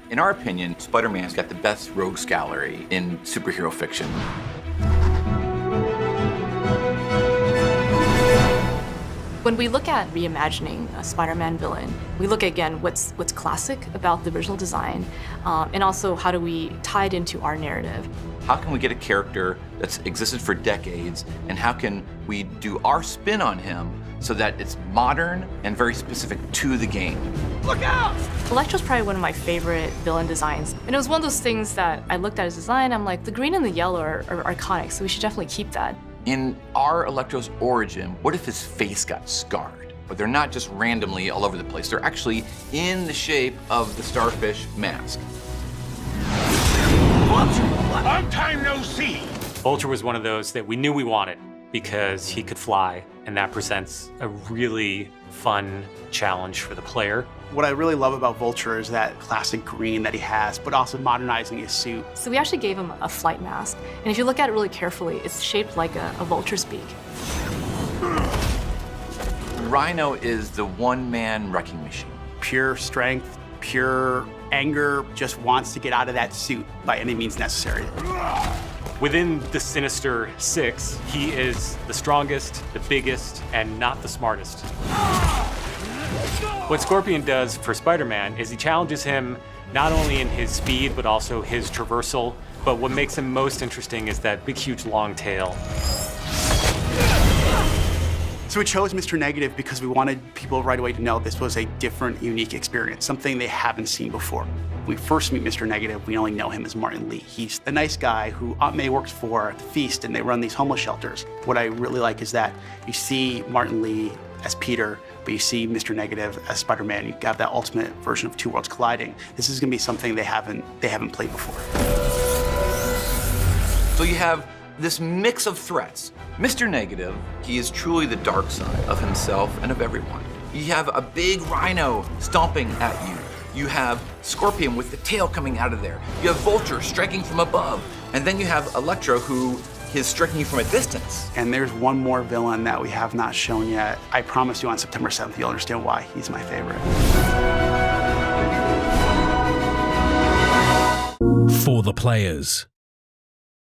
In our opinion, Spider-Man's got the best rogues gallery in superhero fiction. When we look at reimagining a Spider-Man villain, we look again what's classic about the original design, and also how do we tie it into our narrative. How can we get a character that's existed for decades, and how can we do our spin on him so that it's modern and very specific to the game? Look out! Electro's probably one of my favorite villain designs. And it was one of those things that I looked at his design, I'm like, the green and the yellow are iconic, so we should definitely keep that. In our Electro's origin, what if his face got scarred? But they're not just randomly all over the place. They're actually in the shape of the starfish mask. Long time no see! Vulture was one of those that we knew we wanted because he could fly, and that presents a really fun challenge for the player. What I really love about Vulture is that classic green that he has, but also modernizing his suit. So we actually gave him a flight mask, and if you look at it really carefully, it's shaped like a vulture's beak. Rhino is the one-man wrecking machine. Pure strength, pure anger, just wants to get out of that suit by any means necessary. Within the Sinister Six, he is the strongest, the biggest, and not the smartest. What Scorpion does for Spider-Man is he challenges him not only in his speed, but also his traversal. But what makes him most interesting is that big, huge, long tail. So we chose Mr. Negative because we wanted people right away to know this was a different, unique experience, something they haven't seen before. When we first meet Mr. Negative, we only know him as Martin Lee. He's the nice guy who Aunt May works for at the Feast, and they run these homeless shelters. What I really like is that you see Martin Lee as Peter, but you see Mr. Negative as Spider-Man. You have that ultimate version of two worlds colliding. This is gonna be something they haven't played before. So you have this mix of threats. Mr. Negative, he is truly the dark side of himself and of everyone. You have a big rhino stomping at you. You have Scorpion with the tail coming out of there. You have Vulture striking from above. And then you have Electro, who is striking you from a distance. And there's one more villain that we have not shown yet. I promise you on September 7th, you'll understand why he's my favorite. For the players.